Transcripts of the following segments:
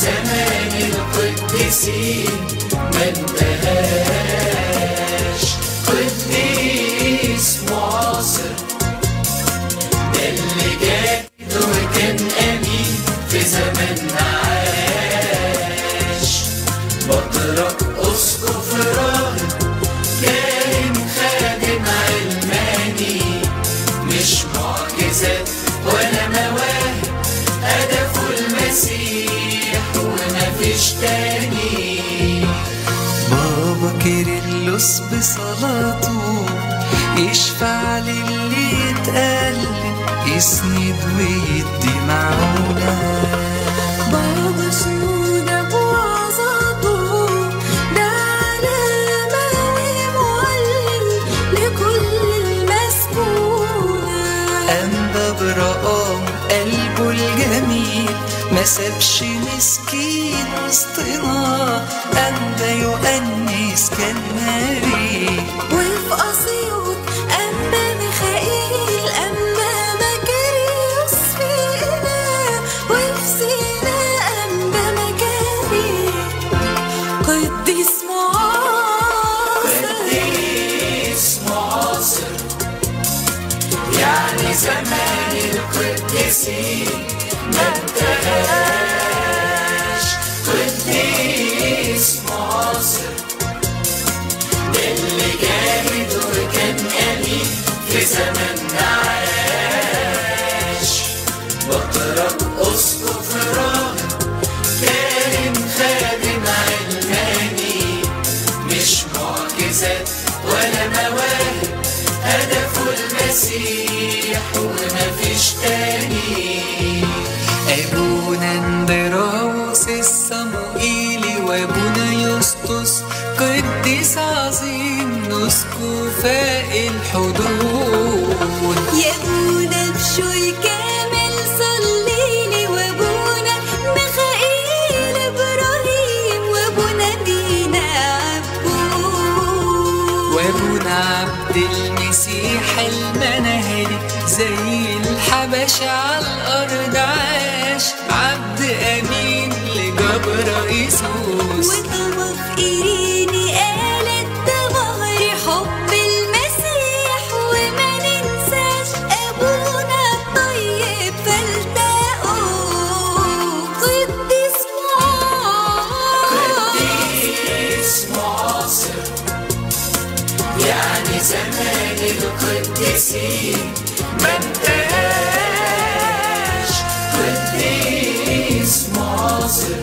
زمان القديسين ما انتهاش. قديس معاصر ده اللي جاهد وكان أمين في زماننا عاش. بطرك أسقف راهب كاهن خادم علماني، مش معجزات ولا مواهب، هدفه المسيح ومفيش تاني. بابا كيرلس بصلاته يشفع للي يتألم، يسند ويدي معونة. بابا شنودة بوعظاته ده علامة ومعلم لكل المسكونة. أنبا برقام قلبه الجميل ما سابش مسكين وسطنا. أنبا يؤنس كان مريء، وفي أسيوط أنبا ميخائيل، أنبا مكاريوس في قنا، وفي سينا أنبا مكاري. قديس معاصر، قديس معاصر يعني زمان القديسين ما انتهاش. قديس معاصر اللي جاهد وكان أمين في زماننا عاش. بطرك أسقف راهب كاهن خادم علماني، مش معجزات ولا مواهب، هدفه المسيح ومفيش تاني. أبونا اندراوس الصموئيلي وأبونا يسطس قديس عظيم نسكو فاق الحدود. يا ابونا بشوي كامل صليلي، وابونا ميخائيل ابراهيم، وابونا مينا عبود، وأبونا عبد المسيح المنهلي زي الحبشة على الأرض عاش. عبد أمين لجبر إيسوس، وطوف إيريني قالت ده ظهري حب المسيح. وما ننساش أبونا الطيب فالتقوا. قديس قديس معاصر يعني زمان القديسين ما انتهاش. قديس معاصر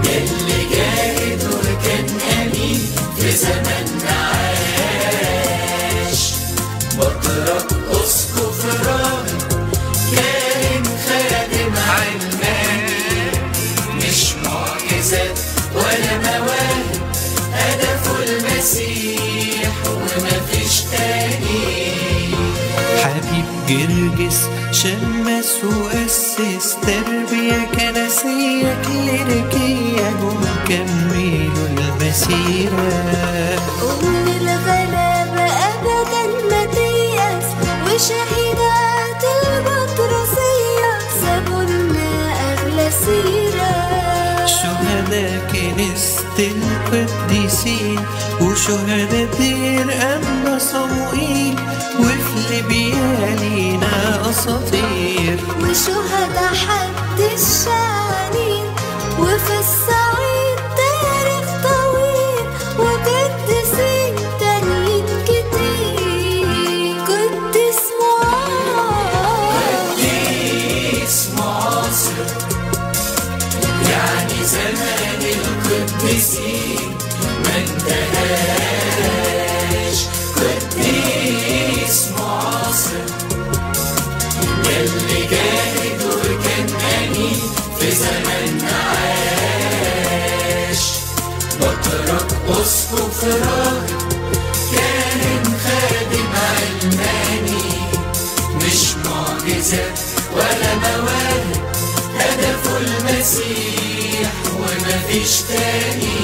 اللي جاهد وكان أمين في زماننا عاش. بطرك أسقف راهب كاهن خادم علماني، مش معجزات ولا مواهب، هدفه المسيح ومفيش تاني. حبيب جرجس شمس وأسس تربية كنسية كليريكية جم كملوا المسيرة. أم الغلابة أبدا ما تيأس، وشهيدات البطرسية سابولنا أغلى سيرة. شهداء كنيسة القديسين وشهداء دير أنبا صموئيل، وفي ليبيا لينا أساطير. وشهداء حد الشعانين، وفي الصعيد تاريخ طويل، وقديسين تانيين كتير. قديس معاصر، قديس معاصر يعني زمان القديسين ما انتهاش. قديس معاصر اللي جاهد وكان أمين في زماننا عاش. بطرك أسقف راهب كاهن خادم علماني، مش معجزات ولا مواهب، هدفه المسيح ومفيش تاني.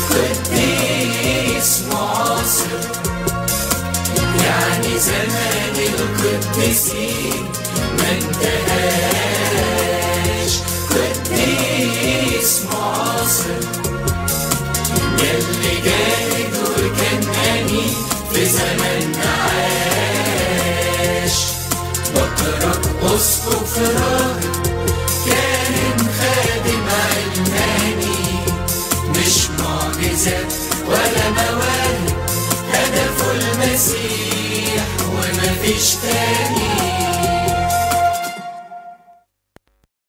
قديس معاصر يعني زمان القديسين ما انتهاش. أسقف راهب كاهن خادم علماني، مش معجزات ولا مواهب، هدفه المسيح ومفيش تاني.